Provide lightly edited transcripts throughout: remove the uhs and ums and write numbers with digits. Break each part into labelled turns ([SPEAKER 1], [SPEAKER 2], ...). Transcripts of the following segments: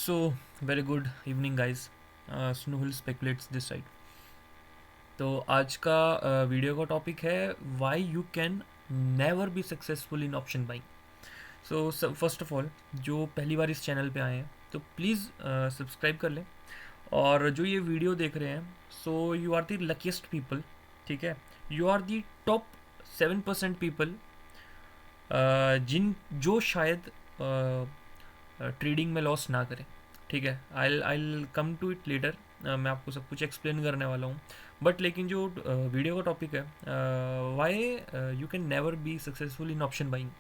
[SPEAKER 1] सो very good evening guys, स्नोहिल speculates this side. तो आज का वीडियो का टॉपिक है why you can never be successful in option buying. So first of all, जो पहली बार इस चैनल पे आए हैं तो प्लीज़ सब्सक्राइब कर लें। और जो ये वीडियो देख रहे हैं, so you are the luckiest people. ठीक है, you are the top 7% people जिन जो शायद ट्रेडिंग में लॉस ना करें। ठीक है, I come to it later. मैं आपको सब कुछ एक्सप्लेन करने वाला हूँ। बट लेकिन जो वीडियो का टॉपिक है, why you can never be successful in option buying,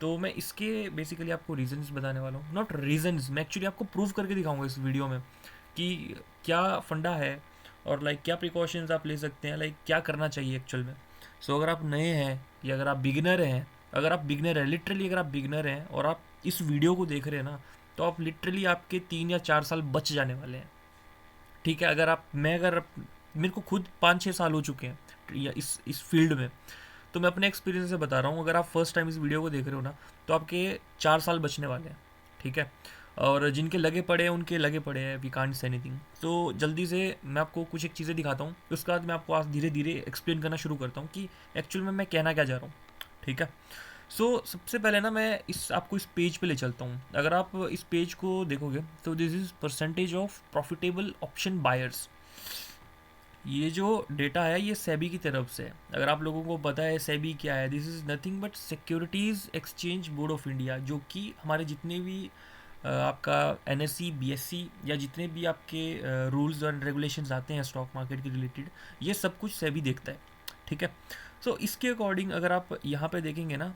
[SPEAKER 1] तो मैं इसके बेसिकली आपको रीजंस बताने वाला हूँ। नॉट रीजंस, मैं एक्चुअली आपको प्रूव करके दिखाऊंगा इस वीडियो में कि क्या फंडा है और लाइक क्या प्रिकॉशंस आप ले सकते हैं, लाइक क्या करना चाहिए एक्चुअल में। सो अगर आप नए हैं या अगर आप बिगिनर हैं, अगर आप बिगनर हैं लिटरली, अगर आप बिगनर हैं और आप इस वीडियो को देख रहे हैं ना, तो आप लिटरली आपके 3 या 4 साल बच जाने वाले हैं। ठीक है, अगर मेरे को खुद 5-6 साल हो चुके हैं या इस फील्ड में, तो मैं अपने एक्सपीरियंस से बता रहा हूँ। अगर आप फर्स्ट टाइम इस वीडियो को देख रहे हो ना, तो आपके 4 साल बचने वाले हैं। ठीक है, और जिनके लगे पड़े हैं उनके लगे पड़े हैं, वी कांट से एनीथिंग। तो जल्दी से मैं आपको कुछ एक चीज़ें दिखाता हूँ, उसके बाद मैं आपको आज धीरे धीरे एक्सप्लेन करना शुरू करता हूँ कि एक्चुअल में मैं कहना क्या चाह रहा हूँ। ठीक है, सबसे पहले ना मैं आपको इस पेज पे ले चलता हूँ। अगर आप इस पेज को देखोगे तो this is percentage of profitable option buyers. ये जो डेटा है ये सेबी की तरफ से है। अगर आप लोगों को पता है सेबी क्या है, this is nothing but securities exchange board of India, जो कि हमारे जितने भी आपका एनएससी बीएससी या जितने भी आपके रूल्स और रेगुलेशंस आते हैं स्टॉक मार्केट के रिलेटेड, ये सब कुछ सेबी देखता है। ठीक है, इसके अकॉर्डिंग अगर आप यहाँ पे देखेंगे ना,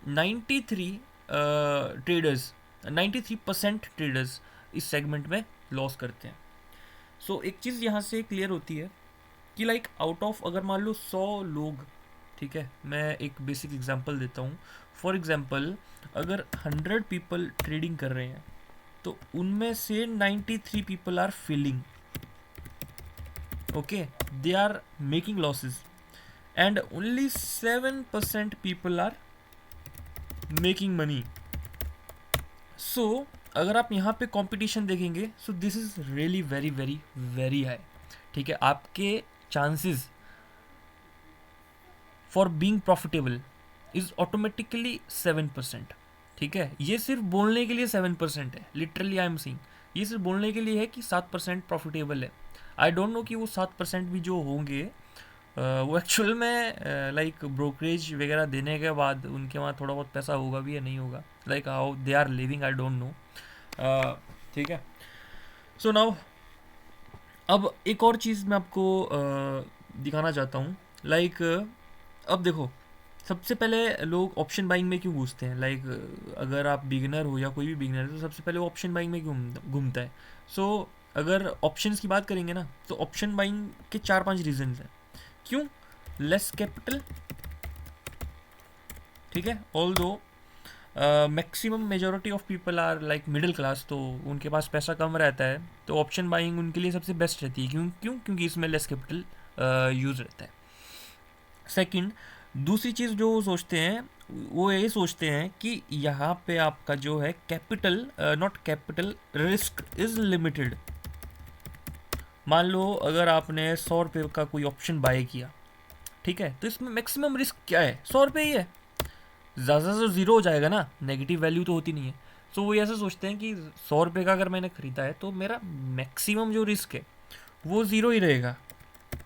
[SPEAKER 1] 93 ट्रेडर्स, 93% ट्रेडर्स इस सेगमेंट में लॉस करते हैं। एक चीज़ यहाँ से क्लियर होती है कि लाइक आउट ऑफ, अगर मान लो 100 लोग, ठीक है, मैं एक बेसिक एग्जांपल देता हूँ। फॉर एग्जांपल, अगर 100 पीपल ट्रेडिंग कर रहे हैं तो उनमें से 93 people are feeling, okay, they are making losses, and only 7% people are making money. अगर आप यहाँ पे कंपटीशन देखेंगे, this is really very very very high. ठीक है, आपके chances for being profitable is automatically 7%। ठीक है, ये सिर्फ बोलने के लिए 7% है, लिटरली आई एम सेइंग ये सिर्फ बोलने के लिए है कि 7% प्रॉफिटेबल है। आई डोंट नो कि वो 7% भी जो होंगे वो एक्चुअल में लाइक ब्रोकरेज वगैरह देने के बाद उनके वहाँ थोड़ा बहुत पैसा होगा भी या नहीं होगा, like how they are living I don't know. ठीक है, नाउ अब एक और चीज़ मैं आपको दिखाना चाहता हूँ। लाइक अब देखो, सबसे पहले लोग ऑप्शन बाइंग में क्यों घुसते हैं। लाइक अगर आप बिगिनर हो या कोई भी बिगिनर है, तो सबसे पहले वो ऑप्शन बाइंग में क्यों घूमता है। अगर ऑप्शंस की बात करेंगे ना, तो ऑप्शन बाइंग के 4-5 रीजंस हैं। क्यों? Less capital. ठीक है, although maximum majority of people are like middle class, तो उनके पास पैसा कम रहता है, तो ऑप्शन बाइंग उनके लिए सबसे बेस्ट रहती है। क्योंकि इसमें लेस कैपिटल यूज़ रहता है। सेकंड, दूसरी चीज़ जो सोचते हैं, वो ये सोचते हैं कि यहाँ पे आपका जो है capital, not capital, risk is limited. मान लो अगर आपने 100 रुपये का कोई ऑप्शन बाय किया, ठीक है, तो इसमें मैक्सिमम रिस्क क्या है? 100 रुपये ही है, ज़्यादा से ज़ीरो हो जाएगा ना, नेगेटिव वैल्यू तो होती नहीं है। वो ऐसे सोचते हैं कि 100 रुपये का अगर मैंने ख़रीदा है तो मेरा मैक्सिमम जो रिस्क है वो ज़ीरो ही रहेगा।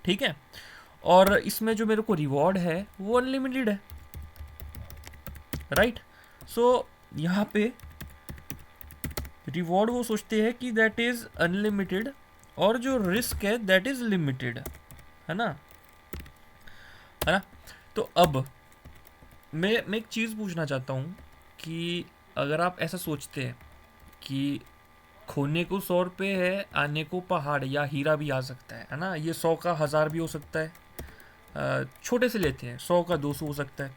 [SPEAKER 1] ठीक है, और इसमें जो मेरे को रिवॉर्ड है वो अनलिमिटेड है, राइट। यहाँ पे रिवॉर्ड वो सोचते हैं कि दैट इज़ अनलिमिटेड, और जो रिस्क है दैट इज़ लिमिटेड, है ना। तो अब मैं एक चीज़ पूछना चाहता हूँ कि अगर आप ऐसा सोचते हैं कि खोने को 100 रुपये है, आने को पहाड़ या हीरा भी आ सकता है ना, ये 100 का 1000 भी हो सकता है। छोटे से लेते हैं, 100 का 200 हो सकता है,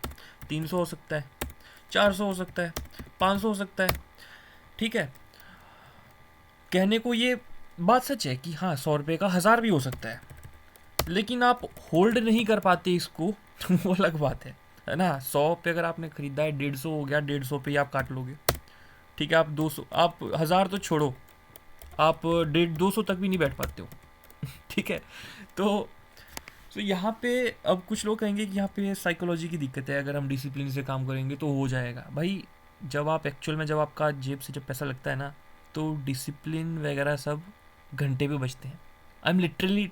[SPEAKER 1] 300 हो सकता है, 400 हो सकता है, 500 हो सकता है। ठीक है, कहने को ये बात सच है कि हाँ 100 रुपये का 1000 भी हो सकता है, लेकिन आप होल्ड नहीं कर पाते इसको वो अलग बात है ना। 100 पे अगर आपने ख़रीदा है, 150 हो गया, 150 पे ही आप काट लोगे। ठीक है, आप 200, आप 1000 तो छोड़ो, आप 150-200 तक भी नहीं बैठ पाते हो। ठीक है। तो यहाँ पे अब कुछ लोग कहेंगे कि यहाँ पे साइकोलॉजी की दिक्कत है, अगर हम डिसिप्लिन से काम करेंगे तो हो जाएगा। भाई जब आप एक्चुअल में, जब आपका जेब से जब पैसा लगता है ना, तो डिसिप्लिन वगैरह सब घंटे पे बचते हैं। I am literally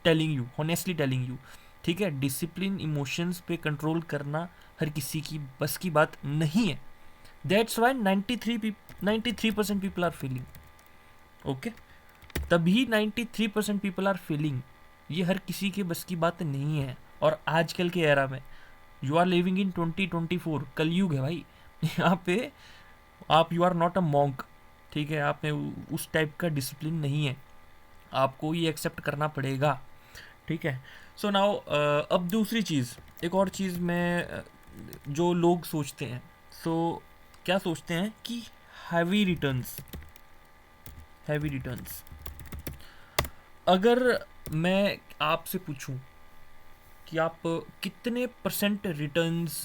[SPEAKER 1] telling you, honestly telling you. ठीक है, डिसिप्लिन इमोशंस पे कंट्रोल करना हर किसी की बस की बात नहीं है। That's why 93% people are failing. Okay, तभी 93% पीपल आर फेलिंग। ये हर किसी के बस की बात नहीं है। और आजकल के एरा में यू आर लिविंग इन 2024, कलयुग है भाई। यहाँ पे आप, you are not a monk. ठीक है, आप में उस टाइप का डिसिप्लिन नहीं है, आपको ये एक्सेप्ट करना पड़ेगा। ठीक है। सो नाउ अब दूसरी चीज़, एक और चीज़ मैं जो लोग सोचते हैं, सो क्या सोचते हैं कि हैवी रिटर्न्स, हैवी रिटर्न्स। अगर मैं आपसे पूछूं कि आप कितने परसेंट रिटर्न्स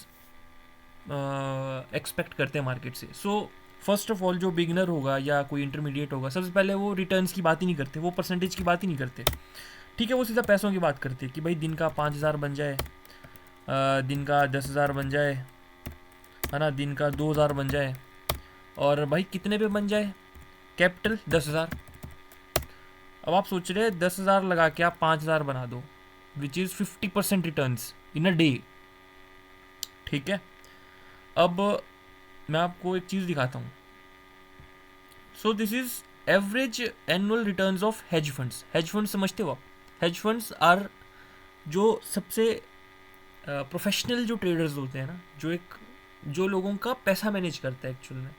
[SPEAKER 1] एक्सपेक्ट करते हैं मार्केट से, सो फर्स्ट ऑफ ऑल जो बिगिनर होगा या कोई इंटरमीडिएट होगा, सबसे पहले वो रिटर्न्स की बात ही नहीं करते, वो परसेंटेज की बात ही नहीं करते। ठीक है, वो सीधा पैसों की बात करते हैं कि भाई दिन का 5,000 बन जाए, दिन का 10,000 बन जाए, है ना, दिन का 2,000 बन जाए, और भाई कितने पे बन जाए, कैपिटल 10,000। अब आप सोच रहे हैं 10,000 लगा के आप 5,000 बना दो, which is 50% returns in a day. ठीक है, अब मैं आपको एक चीज़ दिखाता हूँ। So this is average annual returns of hedge funds. Hedge fund समझते हो आप? हेज फंड्स आर जो सबसे प्रोफेशनल जो ट्रेडर्स होते हैं ना, जो लोगों का पैसा मैनेज करता है एक्चुअल में।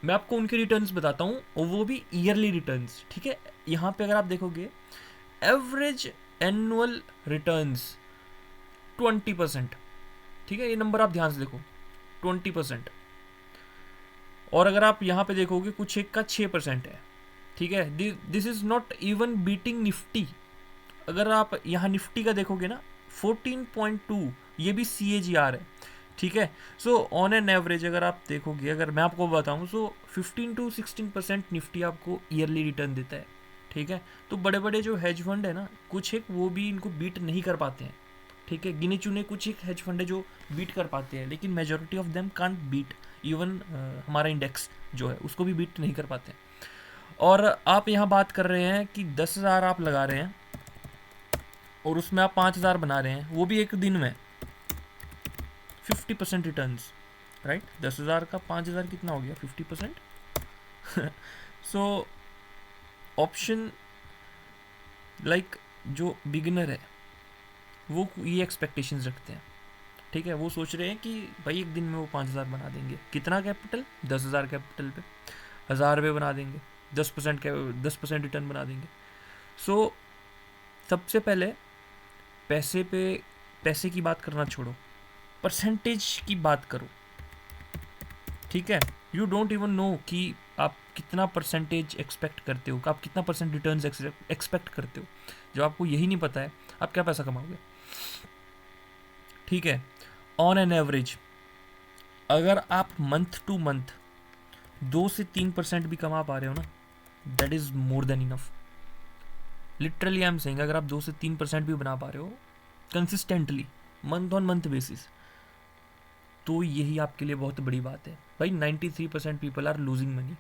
[SPEAKER 1] मैं आपको उनके रिटर्न्स बताता हूँ, और वो भी ईयरली रिटर्न्स। ठीक है, यहाँ पे अगर आप देखोगे एवरेज एनुअल रिटर्न्स 20%। ठीक है, ये नंबर आप ध्यान से देखो, 20%। और अगर आप यहाँ पे देखोगे कुछ एक का 6% है। ठीक है, this is not even beating Nifty. अगर आप यहाँ निफ्टी का देखोगे ना, 14.2, ये भी CAGR है। ठीक है, सो ऑन एन एवरेज अगर आप देखोगे, अगर मैं आपको बताऊं, सो 15-16% निफ्टी आपको ईयरली रिटर्न देता है। ठीक है, तो बड़े बड़े जो हेज फंड है ना, कुछ एक वो भी इनको बीट नहीं कर पाते हैं। ठीक है, गिने चुने कुछ एक हेज फंड है जो बीट कर पाते हैं, लेकिन majority of them can't beat. Even हमारा इंडेक्स जो है उसको भी बीट नहीं कर पाते हैं। और आप यहाँ बात कर रहे हैं कि 10,000 आप लगा रहे हैं और उसमें आप 5,000 बना रहे हैं, वो भी एक दिन में। 50% रिटर्न, राइट। 10,000 का 5,000 कितना हो गया, 50%। सो ऑप्शन लाइक जो बिगिनर है वो ये एक्सपेक्टेशंस रखते हैं। ठीक है, वो सोच रहे हैं कि भाई एक दिन में वो 5,000 बना देंगे। कितना कैपिटल, 10,000 कैपिटल पे 1,000 रुपये बना देंगे, 10% रिटर्न बना देंगे। सो सबसे पहले पैसे की बात करना छोड़ो, परसेंटेज की बात करो। ठीक है, यू डोंट इवन नो कि आप कितना परसेंटेज एक्सपेक्ट करते हो, आप कितना परसेंट रिटर्न एक्सपेक्ट करते हो। जब आपको यही नहीं पता है, आप क्या पैसा कमाओगे। ठीक है, ऑन एन एवरेज अगर आप मंथ टू मंथ 2 से 3% भी कमा पा रहे हो ना, that is more than enough. Literally I am saying, अगर आप 2 से 3% भी बना पा रहे हो consistently, month on month basis, तो यही आपके लिए बहुत बड़ी बात है। भाई 93% पीपल आर लूजिंग मनी।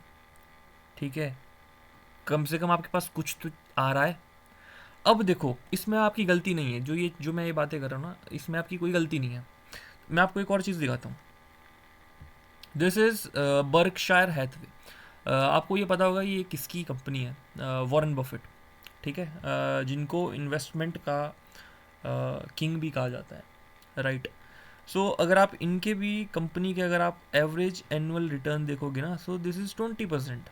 [SPEAKER 1] ठीक है, कम से कम आपके पास कुछ तो आ रहा है। अब देखो, इसमें आपकी गलती नहीं है, जो मैं ये बातें कर रहा हूँ ना, इसमें आपकी कोई गलती नहीं है। मैं आपको एक और चीज़ दिखाता हूँ। This is Berkshire Hathaway. आपको ये पता होगा ये किसकी कंपनी है, वॉरेन बफेट। ठीक है, जिनको इन्वेस्टमेंट का किंग भी कहा जाता है, राइट। सो अगर आप इनके भी कंपनी के अगर आप एवरेज एनुअल रिटर्न देखोगे ना, सो दिस इज 20%।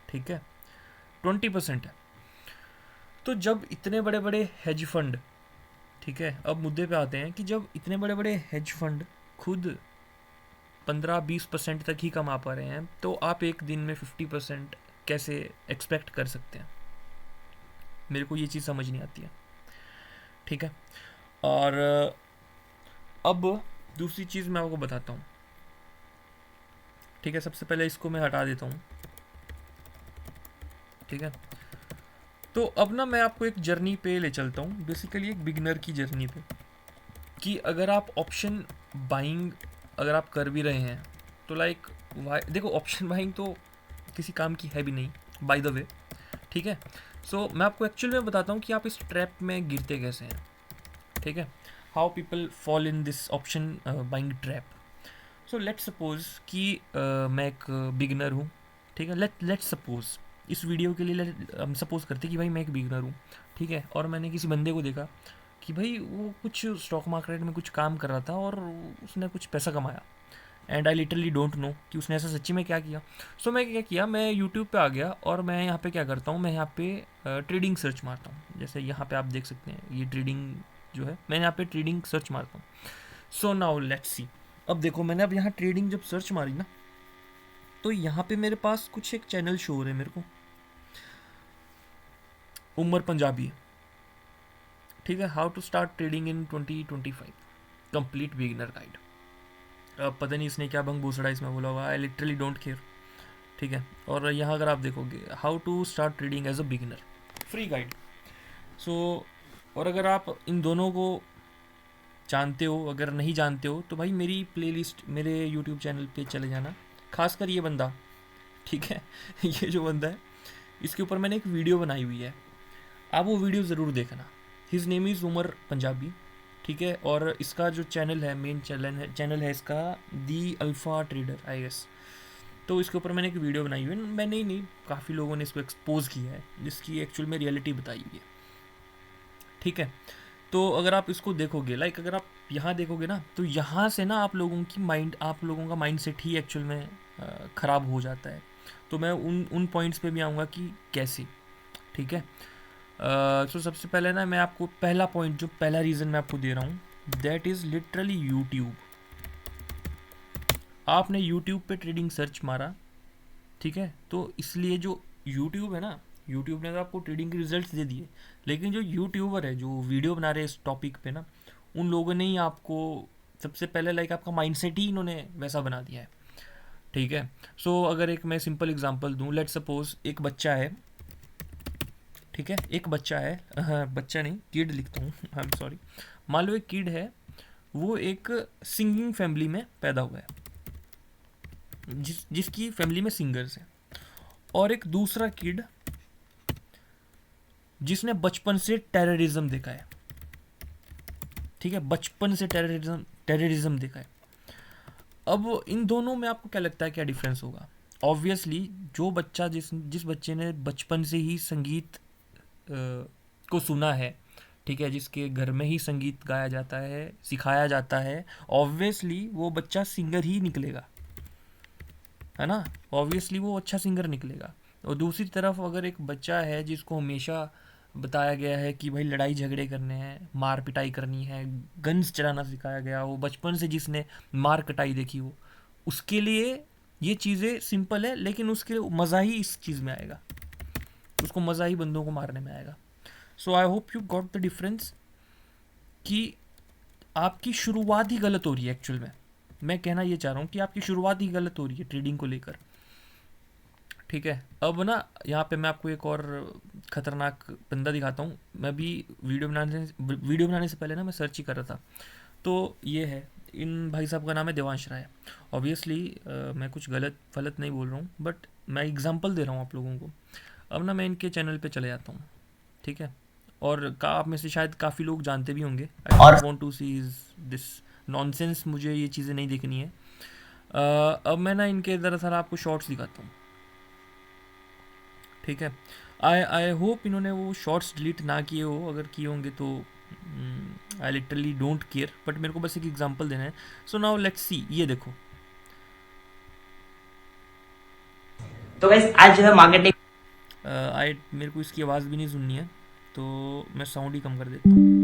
[SPEAKER 1] ठीक है, 20% है। तो जब इतने बड़े बड़े हेज फंड, ठीक है, अब मुद्दे पे आते हैं कि जब इतने बड़े बड़े हेज फंड खुद 15-20% तक ही कमा पा रहे हैं, तो आप एक दिन में 50% कैसे एक्सपेक्ट कर सकते हैं। मेरे को ये चीज़ समझ नहीं आती है। ठीक है, और अब दूसरी चीज़ मैं आपको बताता हूँ। ठीक है, सबसे पहले इसको मैं हटा देता हूँ। ठीक है। तो अब ना मैं आपको एक जर्नी पे ले चलता हूँ, बेसिकली एक बिगनर की जर्नी पे, कि अगर आप ऑप्शन बाइंग अगर आप कर भी रहे हैं तो लाइक देखो, ऑप्शन बाइंग तो किसी काम की है भी नहीं, बाय द वे, ठीक है। सो मैं आपको एक्चुअल में बताता हूँ कि आप इस ट्रैप में गिरते कैसे हैं, ठीक है। How people fall in this option buying trap. So let suppose कि मैं एक बिगनर हूँ, ठीक है। लेट सपोज इस वीडियो के लिए हम सपोज करते कि भाई मैं एक बिगनर हूँ, ठीक है, और मैंने किसी बंदे को देखा कि भाई वो कुछ स्टॉक मार्केट में कुछ काम कर रहा था और उसने कुछ पैसा कमाया, and I literally don't know कि उसने ऐसा सच्ची में क्या किया। सो मैं क्या किया, मैं यूट्यूब पे आ गया और मैं यहाँ पे क्या करता हूँ, मैं यहाँ पे ट्रेडिंग सर्च मारता हूँ। जैसे यहाँ पे आप देख सकते हैं, ये ट्रेडिंग जो है, मैं यहाँ पे ट्रेडिंग सर्च मारता हूँ। सो नाउ लेट्स सी। अब देखो, मैंने अब यहाँ ट्रेडिंग जब सर्च मारी ना, तो यहाँ पे मेरे पास कुछ एक चैनल शो हो रहे हैं मेरे को, उमर पंजाबी, ठीक है। How to start trading in 2025 complete beginner guide. अब पता नहीं इसने क्या भंग भूसड़ा इसमें बोला हुआ, आई लिटरली डोंट केयर, ठीक है। और यहाँ अगर आप देखोगे, how to start trading as a beginner, free guide. So और अगर आप इन दोनों को जानते हो, अगर नहीं जानते हो तो भाई मेरी प्लेलिस्ट, मेरे यूट्यूब चैनल पे चले जाना, खासकर ये बंदा, ठीक है। ये जो बंदा है, इसके ऊपर मैंने एक वीडियो बनाई हुई है, आप वो वीडियो ज़रूर देखना। His name is Umar Punjabi, ठीक है। और इसका जो चैनल है, मेन चैनल है इसका दी अल्फ़ा ट्रेडर, आई गेस। तो इसके ऊपर मैंने एक वीडियो बनाई हुई है, मैंने ही नहीं, काफ़ी लोगों ने इसको एक्सपोज किया है, जिसकी एक्चुअल में रियलिटी बताई हुई है, ठीक है। तो अगर आप इसको देखोगे, लाइक अगर आप यहाँ देखोगे ना, तो यहाँ से ना आप लोगों का माइंड सेट ही एक्चुअल में ख़राब हो जाता है। तो मैं उन पॉइंट्स पे भी आऊँगा कि कैसे, ठीक है। सो सबसे पहले ना मैं आपको पहला पॉइंट, जो पहला रीज़न मैं आपको दे रहा हूँ, दैट इज़ लिटरली यूट्यूब। आपने यूट्यूब पे ट्रेडिंग सर्च मारा, ठीक है, तो इसलिए जो यूट्यूब है ना, यूट्यूब ने तो आपको ट्रेडिंग के रिजल्ट्स दे दिए, लेकिन जो यूट्यूबर है, जो वीडियो बना रहे हैं इस टॉपिक पे ना, उन लोगों ने ही आपको सबसे पहले लाइक आपका माइंडसेट ही इन्होंने वैसा बना दिया है, ठीक है। सो अगर एक मैं सिंपल एग्जांपल दूं, लेट सपोज एक बच्चा है, ठीक है, एक बच्चा है, हाँ, बच्चा नहीं, किड लिखता हूँ, आई एम सॉरी। मान लो एक किड है, वो एक सिंगिंग फैमिली में पैदा हुआ है, जिसकी फैमिली में सिंगर्स हैं, और एक दूसरा किड जिसने बचपन से टेररिज्म देखा है, ठीक है, बचपन से टेररिज्म देखा है। अब इन दोनों में आपको क्या लगता है, क्या डिफरेंस होगा? ऑब्वियसली जो बच्चा जिस बच्चे ने बचपन से ही संगीत को सुना है, ठीक है, जिसके घर में ही संगीत गाया जाता है, सिखाया जाता है, ऑब्वियसली वो बच्चा सिंगर ही निकलेगा, है ना, ऑब्वियसली वो अच्छा सिंगर निकलेगा। और दूसरी तरफ अगर एक बच्चा है जिसको हमेशा बताया गया है कि भाई लड़ाई झगड़े करने हैं, मार पिटाई करनी है, गन्स चलाना सिखाया गया, वो बचपन से जिसने मार कटाई देखी हो, उसके लिए ये चीज़ें सिंपल है, लेकिन उसके मज़ा ही इस चीज़ में आएगा, उसको मज़ा ही बंदों को मारने में आएगा। So I hope you got the difference, कि आपकी शुरुआत ही गलत हो रही है। एक्चुअल में मैं कहना ये चाह रहा हूँ कि आपकी शुरुआत ही गलत हो रही है ट्रेडिंग को लेकर, ठीक है। अब ना यहाँ पे मैं आपको एक और ख़तरनाक बंदा दिखाता हूँ। मैं भी वीडियो बनाने से पहले ना मैं सर्च ही कर रहा था, तो ये है, इन भाई साहब का नाम है देवांश राय। ऑब्वियसली मैं कुछ गलत फलत नहीं बोल रहा हूँ, बट मैं एग्जांपल दे रहा हूँ आप लोगों को। अब ना मैं इनके चैनल पे चले जाता हूँ, ठीक है, और आप में से शायद काफ़ी लोग जानते भी होंगे। I don't want to see is this nonsense, मुझे ये चीज़ें नहीं देखनी है। अब मैं ना इनके दरअसल आपको शॉर्ट्स दिखाता हूँ, ठीक है। आई होप इन्होंने वो शॉर्ट्स डिलीट ना किए हो, अगर किए होंगे तो I literally don't care, but मेरे को बस एक एग्जांपल देना है। सो नाउ लेट्स सी, ये देखो।
[SPEAKER 2] तो गाइस आज जो है मार्केट
[SPEAKER 1] मेरे को इसकी आवाज़ भी नहीं सुननी है, तो मैं साउंड ही कम कर देता हूँ।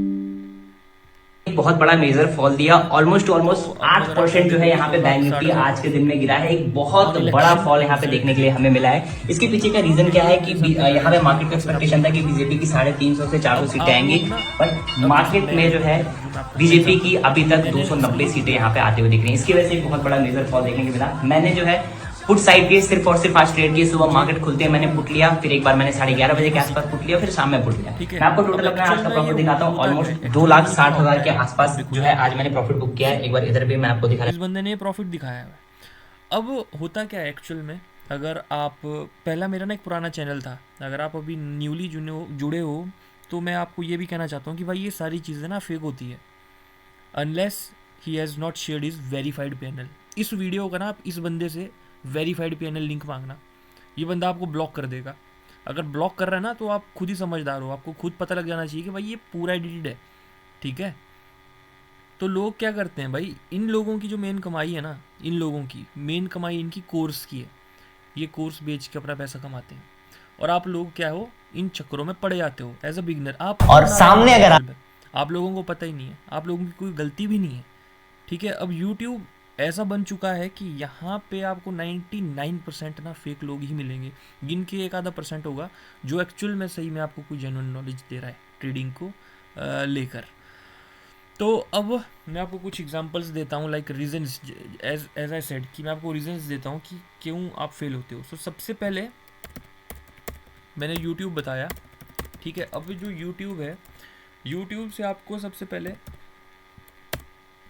[SPEAKER 2] एक बहुत बड़ा मेजर फॉल दिया, ऑलमोस्ट
[SPEAKER 1] तो अब अगर आप
[SPEAKER 2] 8% जो है
[SPEAKER 1] देखोगे
[SPEAKER 2] यहाँ
[SPEAKER 1] तो
[SPEAKER 2] पे बैंक
[SPEAKER 1] बात
[SPEAKER 2] निफ्टी
[SPEAKER 1] स्टार्ट
[SPEAKER 2] आज
[SPEAKER 1] करते
[SPEAKER 2] के
[SPEAKER 1] हैं
[SPEAKER 2] दिन में गिरा है। एक बहुत
[SPEAKER 1] ऑन
[SPEAKER 2] बड़ा
[SPEAKER 1] इलेक्शन
[SPEAKER 2] फॉल यहाँ पे देखने
[SPEAKER 1] रिजल्ट।
[SPEAKER 2] के लिए हमें मिला है। इसके पीछे का रीजन क्या है कि
[SPEAKER 1] मेरे साथ बने
[SPEAKER 2] यहाँ पे
[SPEAKER 1] रहिए
[SPEAKER 2] मार्केट का
[SPEAKER 1] या फिर आप
[SPEAKER 2] एक्सपेक्टेशन था कि बीजेपी की 350 से 400
[SPEAKER 1] अब
[SPEAKER 2] सीटें
[SPEAKER 1] आप
[SPEAKER 2] आएंगी,
[SPEAKER 1] लोग ना,
[SPEAKER 2] बट
[SPEAKER 1] अब जैसे
[SPEAKER 2] मार्केट में जो है
[SPEAKER 1] जो मैं आपको पहले
[SPEAKER 2] बीजेपी
[SPEAKER 1] एग्जांपल
[SPEAKER 2] की
[SPEAKER 1] दिया,
[SPEAKER 2] अभी तक
[SPEAKER 1] मैंने
[SPEAKER 2] 290
[SPEAKER 1] सपोज
[SPEAKER 2] सीटें
[SPEAKER 1] किया
[SPEAKER 2] यहाँ पे आते हुए दिख रही हैं। इसकी वजह से एक बहुत बड़ा मेजर फॉल देखने को मिला। मैंने जो है पुट साइड के सिर्फ और सिर्फ आज ट्रेड किए। सुबह मार्केट खुलते हैं मैंने पुट लिया, फिर एक बार मैंने 11:30 बजे के आसपास पुट लिया, फिर शाम में पुट लिया।
[SPEAKER 1] ठीक है।
[SPEAKER 2] मैं आपको
[SPEAKER 1] अब
[SPEAKER 2] टोटल अपना आज
[SPEAKER 1] एक्चुअल
[SPEAKER 2] का
[SPEAKER 1] में
[SPEAKER 2] प्रॉफिट
[SPEAKER 1] ये
[SPEAKER 2] दिखाता हूँ।
[SPEAKER 1] होता क्या
[SPEAKER 2] ऑलमोस्ट
[SPEAKER 1] है, एक्चुअल में
[SPEAKER 2] 2,60,000 के
[SPEAKER 1] होता
[SPEAKER 2] आसपास
[SPEAKER 1] है,
[SPEAKER 2] जो है आज मैंने प्रॉफिट बुक किया है। एक बार इधर भी मैं आपको दिखा
[SPEAKER 1] इस बंदे ने प्रॉफिट दिखाया है। अब होता क्या है एक्चुअल में, अगर आप पहला मेरा ना एक पुराना चैनल था, अगर आप अभी न्यूली जुड़े हो तो मैं आपको ये भी कहना चाहता हूँ कि भाई ये सारी चीज़ें ना फेक होती है, unless he has not shared is verified panel. इस वीडियो का ना आप इस बंदे से वेरीफाइड पैनल लिंक मांगना, ये बंदा आपको ब्लॉक कर देगा। अगर ब्लॉक कर रहा है ना तो आप खुद ही समझदार हो, आपको खुद पता लग जाना चाहिए कि भाई ये पूरा एडिटेड है, ठीक है। तो लोग क्या करते हैं भाई, इन लोगों की जो मेन कमाई है ना, इन लोगों की मेन कमाई इनकी कोर्स की है, ये कोर्स बेच के अपना पैसा कमाते हैं। और आप लोग क्या हो, इन चक्करों में पड़ जाते हो एज अ बिगनर। आप
[SPEAKER 2] और
[SPEAKER 1] बना रहे हो
[SPEAKER 2] सामने अगर
[SPEAKER 1] एक्चुअल में, आप लोगों को पता ही नहीं है, आप लोगों की कोई गलती भी नहीं है, ठीक है। अब यूट्यूब ऐसा बन चुका है कि यहाँ पे आपको 99% ना फेक लोग ही मिलेंगे, गिनके एक आधा परसेंट होगा जो एक्चुअल में सही में आपको कोई जेन्युइन नॉलेज दे रहा है ट्रेडिंग को लेकर। तो अब मैं आपको कुछ एग्जांपल्स देता हूँ, like reasons, as I said कि मैं आपको रीजंस देता हूँ कि क्यों आप फेल होते हो। सो सबसे पहले मैंने यूट्यूब बताया, ठीक है। अब जो यूट्यूब है, यूट्यूब से आपको सबसे पहले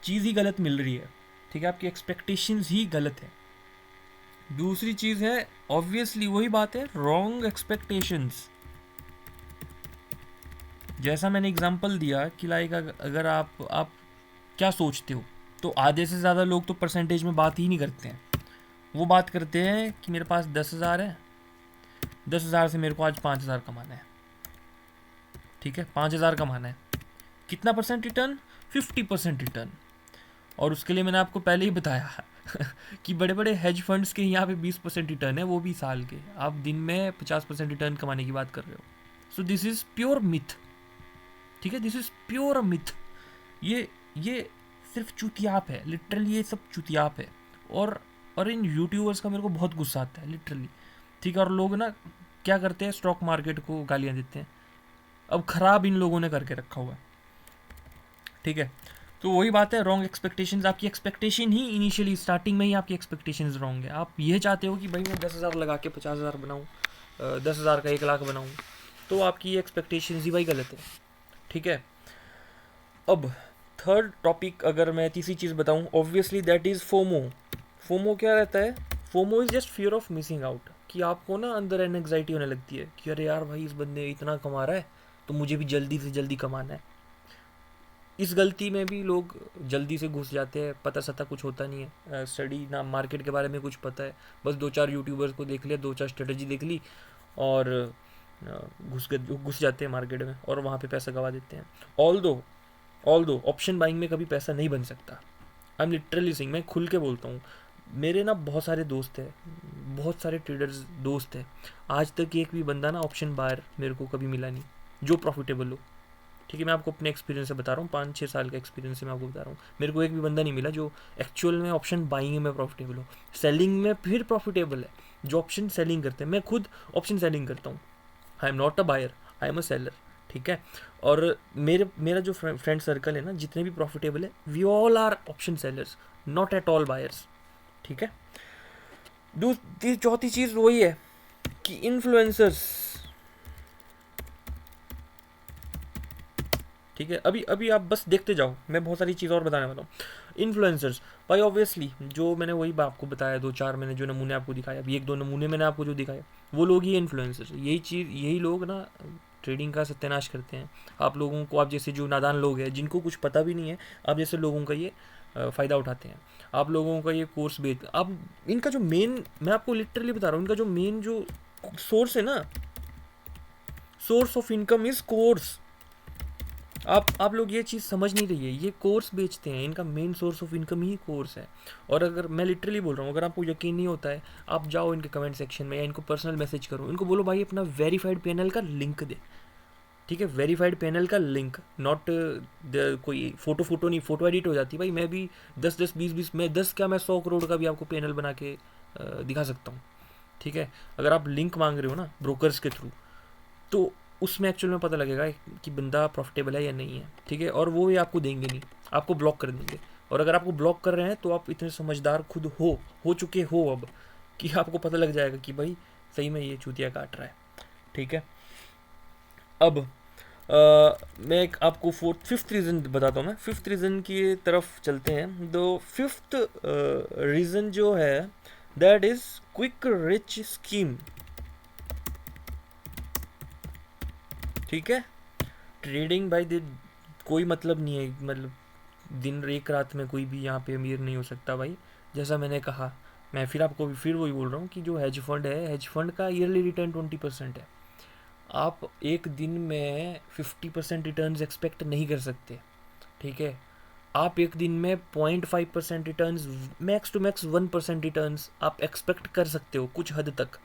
[SPEAKER 1] चीज़ ही गलत मिल रही है, ठीक है, आपकी एक्सपेक्टेशंस ही गलत है। दूसरी चीज़ है ऑब्वियसली वही बात है, रॉन्ग एक्सपेक्टेशंस। जैसा मैंने एग्जांपल दिया कि लाइक अगर आप क्या सोचते हो, तो आधे से ज़्यादा लोग तो परसेंटेज में बात ही नहीं करते हैं। वो बात करते हैं कि मेरे पास 10,000 है, 10,000 से मेरे को आज 5,000 कमाना है, ठीक है, 5,000 कमाना है। कितना परसेंट रिटर्न? 50% रिटर्न। और उसके लिए मैंने आपको पहले ही बताया कि बड़े बड़े हेज फंड्स के यहाँ पे 20% रिटर्न है, वो भी साल के। आप दिन में 50% रिटर्न कमाने की बात कर रहे हो। सो दिस इज़ प्योर मिथ, ठीक है, दिस इज़ प्योर मिथ। ये सिर्फ चुतियाप है, लिटरली ये सब चुतियाप है। और इन यूट्यूबर्स का मेरे को बहुत गुस्सा आता है लिटरली, ठीक है। और लोग ना क्या करते हैं, स्टॉक मार्केट को गालियाँ देते हैं। अब ख़राब इन लोगों ने करके रखा हुआ है, ठीक है। तो वही बात है, रॉन्ग एक्सपेक्टेशंस। आपकी एक्सपेक्टेशन ही इनिशियली स्टार्टिंग में ही आपकी एक्सपेक्टेशंस रॉन्ग है। आप ये चाहते हो कि भाई मैं 10,000 लगा के 50,000 बनाऊँ, 10,000 का 1 लाख बनाऊँ, तो आपकी ये एक्सपेक्टेशंस ही भाई गलत है, ठीक है। अब थर्ड टॉपिक अगर मैं तीसरी चीज़ बताऊँ, obviously that is FOMO. FOMO क्या रहता है? FOMO is just fear of missing out, कि आपको ना अंदर एंग्जाइटी होने लगती है कि अरे यार भाई इस बंदे इतना कमा रहा है तो मुझे भी जल्दी से जल्दी कमाना है। इस गलती में भी लोग जल्दी से घुस जाते हैं, पता सता कुछ होता नहीं है, स्टडी ना मार्केट के बारे में कुछ पता है, बस 2-4 यूट्यूबर्स को देख लिया, 2-4 स्ट्रेटजी देख ली और घुस जाते हैं मार्केट में और वहाँ पे पैसा गवा देते हैं। ऑल दो ऑप्शन बाइंग में कभी पैसा नहीं बन सकता। आई एम लिटरली सिंग, मैं खुल के बोलता हूँ। मेरे ना बहुत सारे दोस्त हैं, बहुत सारे ट्रेडर्स दोस्त हैं, आज तक एक भी बंदा ना ऑप्शन बायर मेरे को कभी मिला नहीं जो प्रॉफिटेबल हो, ठीक है। मैं आपको अपने एक्सपीरियंस से बता रहा हूँ, 5-6 साल का एक्सपीरियंस से मैं आपको बता रहा हूँ। मेरे को एक भी बंदा नहीं मिला जो एक्चुअल में ऑप्शन बाइंग में प्रॉफिटेबल हो। सेलिंग में फिर प्रॉफिटेबल है जो ऑप्शन सेलिंग करते हैं। मैं खुद ऑप्शन सेलिंग करता हूँ, I am not a buyer, I am a seller, ठीक है। और मेरा जो फ्रेंड सर्कल है ना, जितने भी प्रॉफिटेबल है, we all are option sellers, not at all buyers, ठीक है। दूसरी चौथी चीज़ वही है कि इन्फ्लुएंसर्स, ठीक है। अभी आप बस देखते जाओ, मैं बहुत सारी चीज़ और बताने वाला हूँ। इन्फ्लुएंसर्स भाई, ऑब्वियसली जो मैंने वही आपको बताया, 2-4 मैंने जो नमूने आपको दिखाया, अभी 1-2 नमूने मैंने आपको जो दिखाया, वो लोग ही इन्फ्लुएंसर्स। यही लोग ना ट्रेडिंग का सत्यानाश करते हैं। आप लोगों को, आप जैसे जो नादान लोग हैं जिनको कुछ पता भी नहीं है, आप जैसे लोगों का ये फ़ायदा उठाते हैं। आप लोगों का ये कोर्स बेच, आप इनका जो मेन, मैं आपको लिटरली बता रहा हूँ, इनका जो मेन जो सोर्स है ना, source of income is course. आप लोग ये चीज़ समझ नहीं रही है, ये कोर्स बेचते हैं, इनका main source of income he course है। और अगर मैं लिटरली बोल रहा हूँ, अगर आपको यकीन नहीं होता है, आप जाओ इनके कमेंट सेक्शन में या इनको पर्सनल मैसेज करो, इनको बोलो भाई अपना वेरीफाइड पैनल का लिंक दे, ठीक है। वेरीफाइड पैनल का लिंक, नॉट कोई फोटो नहीं, फोटो एडिट हो जाती है भाई। मैं भी 10-10 20-20, मैं 10 क्या, मैं 100 करोड़ का भी आपको पैनल बना के दिखा सकता हूँ, ठीक है। अगर आप लिंक मांग रहे हो ना ब्रोकर्स के थ्रू, तो उसमें एक्चुअल में पता लगेगा कि बंदा प्रॉफिटेबल है या नहीं है, ठीक है। और वो ये आपको देंगे नहीं, आपको ब्लॉक कर देंगे। और अगर आपको ब्लॉक कर रहे हैं तो आप इतने समझदार खुद हो चुके हो अब कि आपको पता लग जाएगा कि भाई सही में ये चूतिया काट रहा है। ठीक है, अब मैं एक आपको फिफ्थ रीज़न बताता हूँ। मैं फिफ्थ रीज़न की तरफ चलते हैं। तो फिफ्थ रीज़न जो है that is quick rich scheme. ठीक है, ट्रेडिंग भाई कोई मतलब नहीं है, मतलब दिन एक रात में कोई भी यहाँ पे अमीर नहीं हो सकता भाई। जैसा मैंने कहा, मैं फिर आपको फिर वही बोल रहा हूँ कि जो हेज फंड है, हेज फंड का ईयरली रिटर्न 20% है। आप एक दिन में 50% रिटर्न्स एक्सपेक्ट नहीं कर सकते। ठीक है, आप एक दिन में 0.5% returns, max to max 1% returns आप एक्सपेक्ट कर सकते हो कुछ हद तक।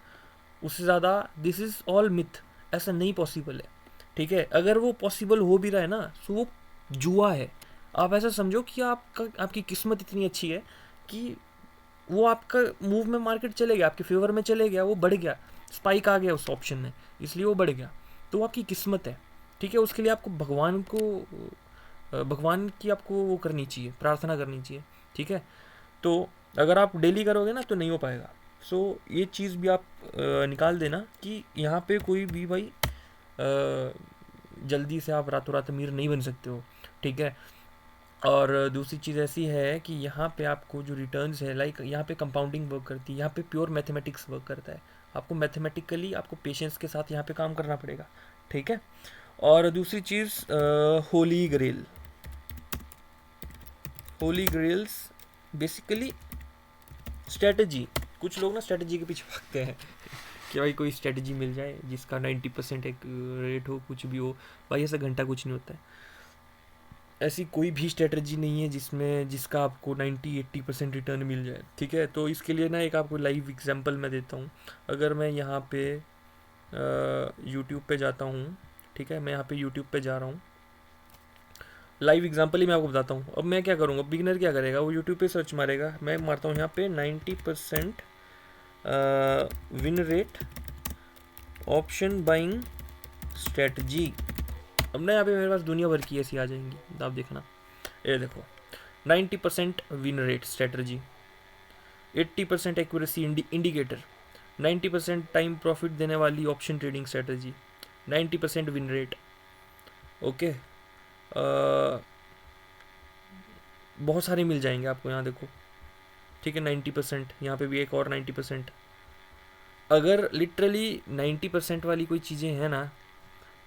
[SPEAKER 1] उससे ज़्यादा दिस इज़ ऑल मिथ, ऐसा नहीं पॉसिबल है। ठीक है, अगर वो पॉसिबल हो भी रहा है ना तो वो जुआ है। आप ऐसा समझो कि आपकी किस्मत इतनी अच्छी है कि वो आपका मूव में मार्केट चले गया, आपके फेवर में चले गया, वो बढ़ गया, स्पाइक आ गया उस ऑप्शन में, इसलिए वो बढ़ गया। तो वो आपकी किस्मत है। ठीक है, उसके लिए आपको भगवान की आपको वो करनी चाहिए, प्रार्थना करनी चाहिए। ठीक है, तो अगर आप डेली करोगे ना तो नहीं हो पाएगा। सो ये चीज़ भी आप निकाल देना कि यहाँ पे कोई भी भाई जल्दी से आप रातों रात अमीर नहीं बन सकते हो। ठीक है, और दूसरी चीज़ ऐसी है कि यहाँ पे आपको जो रिटर्न्स है, लाइक यहाँ पे कंपाउंडिंग वर्क करती है, यहाँ पे प्योर मैथमेटिक्स वर्क करता है। आपको मैथमेटिकली आपको पेशेंस के साथ यहाँ पे काम करना पड़ेगा। ठीक है, और दूसरी चीज़ holy grail. Holy grails basically strategy. कुछ लोग ना स्ट्रेटजी के पीछे भागते हैं कि भाई कोई स्ट्रेटजी मिल जाए जिसका 90% एक रेट हो, कुछ भी हो। भाई ऐसा घंटा कुछ नहीं होता है। ऐसी कोई भी स्ट्रेटजी नहीं है जिसका आपको 90-80% रिटर्न मिल जाए। ठीक है, तो इसके लिए ना एक आपको लाइव एग्जांपल मैं देता हूँ। अगर मैं यहाँ पे यूट्यूब पे जाता हूँ, ठीक है, मैं यहाँ पे यूट्यूब पे जा रहा हूँ, लाइव एग्जांपल ही मैं आपको बताता हूँ। अब मैं क्या करूँगा, बिगिनर क्या करेगा, वो यूट्यूब पे सर्च मारेगा। मैं मारता हूँ यहाँ पे 90% win rate option buying strategy. अब ना यहाँ पे मेरे पास दुनिया भर की ऐसी आ जाएंगी, आप देखना। ये देखो, 90% win rate strategy, 80% accuracy indicator, 90% time profit देने वाली option trading strategy, 90% win rate. Okay, बहुत सारे मिल जाएंगे आपको यहाँ देखो। ठीक है, 90%, यहाँ पे भी एक और 90%। अगर लिटरली 90% वाली कोई चीज़ें हैं ना,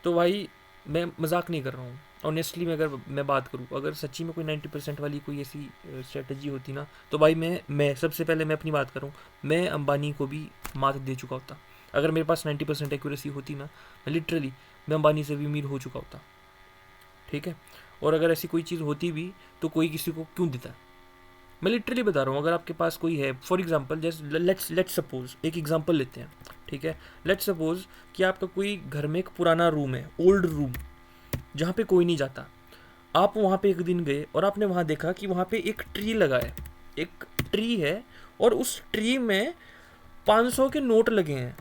[SPEAKER 1] तो भाई मैं मजाक नहीं कर रहा हूँ, ऑनेस्टली मैं अगर मैं बात करूँ, अगर सच्ची में कोई 90% वाली कोई ऐसी स्ट्रेटजी होती ना, तो भाई मैं सबसे पहले मैं अपनी बात करूँ, मैं अंबानी को भी मात दे चुका होता। अगर मेरे पास 90% एक्यूरेसी होती ना, मैं अंबानी से भी अमीर हो चुका होता। ठीक है, और अगर ऐसी कोई चीज़ होती भी तो कोई किसी को क्यों देता। मैं लिटरली बता रहा हूँ, अगर आपके पास कोई है, फॉर एग्जाम्पल जैसे लेट्स सपोज, एक एग्जाम्पल लेते हैं। ठीक है, लेट्स सपोज कि आपका कोई घर में एक पुराना रूम है, ओल्ड रूम, जहाँ पे कोई नहीं जाता। आप वहाँ पे एक दिन गए और आपने वहाँ देखा कि वहाँ पे एक ट्री लगा है, एक ट्री है, और उस ट्री में 500 के नोट लगे हैं।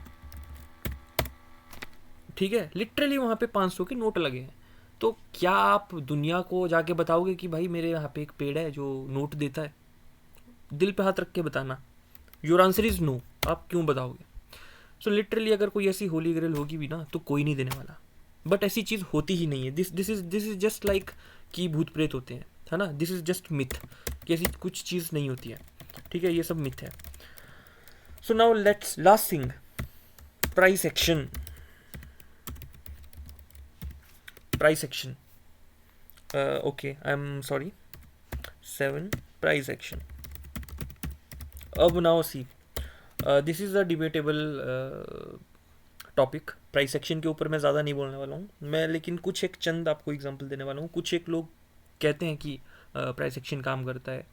[SPEAKER 1] ठीक है, लिटरली वहाँ पे 500 के नोट लगे हैं। तो क्या आप दुनिया को जाके बताओगे कि भाई मेरे यहाँ पे एक पेड़ है जो नोट देता है? दिल पे हाथ रख के बताना, योर आंसर इज नो। आप क्यों बताओगे? सो लिटरली अगर कोई ऐसी होली ग्रेल होगी भी ना तो कोई नहीं देने वाला। बट ऐसी चीज़ होती ही नहीं है। दिस इज जस्ट लाइक कि भूत प्रेत होते हैं, है ना। दिस इज जस्ट मिथ कि ऐसी कुछ चीज़ नहीं होती है। ठीक है, ये सब मिथ है। So now let's last thing, price action. Price action, okay, I am sorry, 7 price action. अब now see, this is a debatable topic. Price action के ऊपर मैं ज़्यादा नहीं बोलने वाला हूँ मैं, लेकिन कुछ एक चंद आपको एग्जांपल देने वाला हूँ। कुछ एक लोग कहते हैं कि प्राइस एक्शन काम करता है,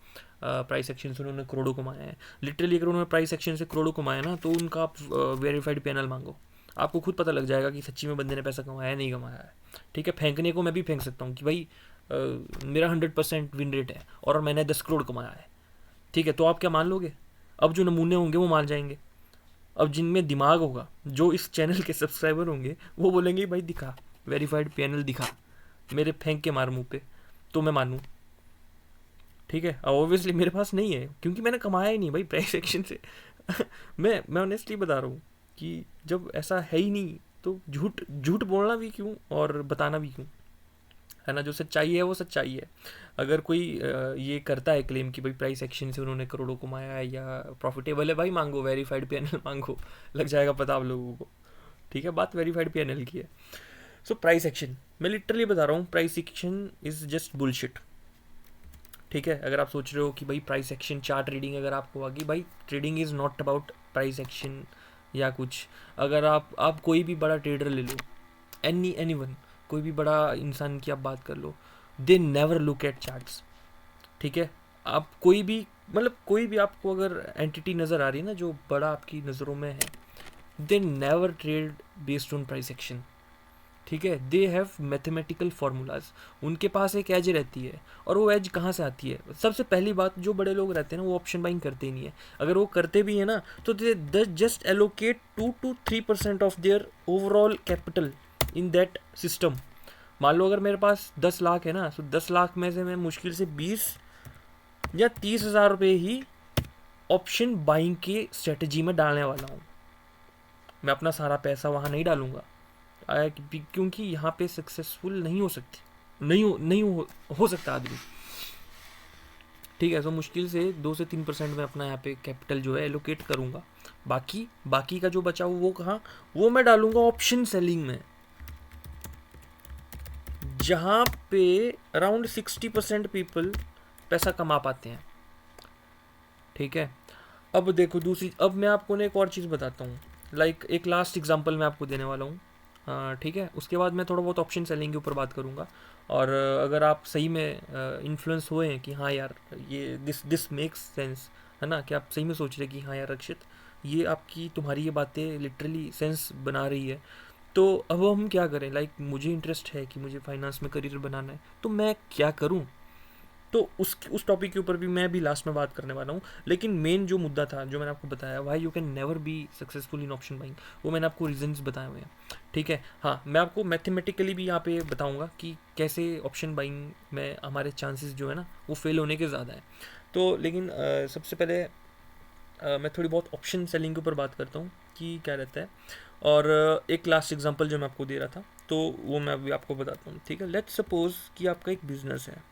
[SPEAKER 1] प्राइस एक्शन से उन्होंने करोड़ों कमाया है। लिटरली अगर उन्होंने प्राइस एक्शन से करोड़ों कमाया ना, तो उनका आप वेरीफाइड पैनल मांगो, आपको खुद पता लग जाएगा कि सच्ची में बंदे ने पैसा कमाया है नहीं कमाया है। ठीक है, फेंकने को मैं भी फेंक सकता हूँ कि भाई मेरा 100% विन रेट है और मैंने 10 करोड़ कमाया है। ठीक है, तो आप क्या मान लोगे? अब जो नमूने होंगे वो मान जाएंगे। अब जिनमें दिमाग होगा, जो इस चैनल के सब्सक्राइबर होंगे, वो बोलेंगे भाई दिखा, वेरीफाइड पैनल दिखा, मेरे फेंक के मार मुंह पे, तो मैं मानूँ। ठीक है, ऑब्वियसली मेरे पास नहीं है क्योंकि मैंने कमाया ही नहीं भाई प्राइस एक्शन से। मैं ऑनेस्टली बता रहा हूँ कि जब ऐसा है ही नहीं तो झूठ झूठ बोलना भी क्यों और बताना भी क्यों, है ना। जो सच्चाई है वो सच्चाई है। अगर कोई ये करता है क्लेम कि भाई प्राइस एक्शन से उन्होंने करोड़ों कमाया है या प्रॉफिटेबल है, भाई मांगो वेरीफाइड पीएनएल मांगो, लग जाएगा पता आप लोगों को। ठीक है, बात वेरीफाइड पीएनएल की है। सो प्राइस एक्शन, मैं लिटरली बता रहा हूँ, price action is just bullshit. ठीक है, अगर आप सोच रहे हो कि भाई प्राइस एक्शन चार्ट ट्रेडिंग अगर आपको आगे, भाई trading is not about price action या कुछ। अगर आप कोई भी बड़ा ट्रेडर ले लो, एनी वन, कोई भी बड़ा इंसान की आप बात कर लो, they never look at charts. ठीक है, आप कोई भी, मतलब कोई भी आपको अगर एंटिटी नज़र आ रही है ना जो बड़ा आपकी नज़रों में है, they never trade based on price action. ठीक है, दे हैव मैथमेटिकल फार्मूलाज, उनके पास एक एज रहती है। और वो एज कहाँ से आती है? सबसे पहली बात, जो बड़े लोग रहते हैं ना वो ऑप्शन बाइंग करते ही नहीं है। अगर वो करते भी हैं ना तो they just allocate 2 to 3% of their overall capital in that system. मान लो अगर मेरे पास 10 लाख है ना, तो 10 लाख में से मैं मुश्किल से 20 या 30 हज़ार रुपये ही ऑप्शन बाइंग की स्ट्रेटजी में डालने वाला हूँ। मैं अपना सारा पैसा वहाँ नहीं डालूंगा, क्योंकि यहाँ पे सक्सेसफुल नहीं हो सकती, नहीं हो सकता आदमी। ठीक है, तो मुश्किल से 2 से 3% में अपना यहाँ पे कैपिटल जो है एलोकेट करूँगा। बाकी का जो बचा वो कहाँ, वो मैं डालूंगा ऑप्शन सेलिंग में, जहाँ पे अराउंड 60% पीपल पैसा कमा पाते हैं। ठीक है, अब देखो दूसरी, अब मैं आपको एक और चीज़ बताता हूँ। लाइक एक लास्ट एग्जांपल मैं आपको देने वाला हूँ। ठीक है, उसके बाद मैं थोड़ा बहुत ऑप्शन सेलिंग के ऊपर बात करूँगा। और अगर आप सही में इन्फ्लुएंस हुए हैं कि हाँ यार ये दिस मेक्स सेंस, है ना, कि आप सही में सोच रहे हैं कि हाँ यार रक्षित, ये आपकी तुम्हारी ये बातें लिटरली सेंस बना रही है, तो अब हम क्या करें। लाइक मुझे इंटरेस्ट है कि मुझे फाइनेंस में करियर बनाना है, तो मैं क्या करूँ। तो उस टॉपिक के ऊपर भी मैं भी लास्ट में बात करने वाला हूँ। लेकिन मेन जो मुद्दा था, जो मैंने आपको बताया, why you can never be successful in option buying, वो मैंने आपको रीजंस बताए हुए हैं। ठीक है, हाँ, मैं आपको मैथमेटिकली भी यहाँ पे बताऊँगा कि कैसे ऑप्शन बाइंग में हमारे चांसेस जो है ना वो फेल होने के ज़्यादा है। तो लेकिन सबसे पहले मैं थोड़ी बहुत ऑप्शन सेलिंग के ऊपर बात करता हूँ कि क्या रहता है। और एक लास्ट एग्जांपल जो मैं आपको दे रहा था, तो वो मैं अभी आपको बताता हूँ। ठीक है, लेट्स सपोज कि आपका एक बिजनेस है।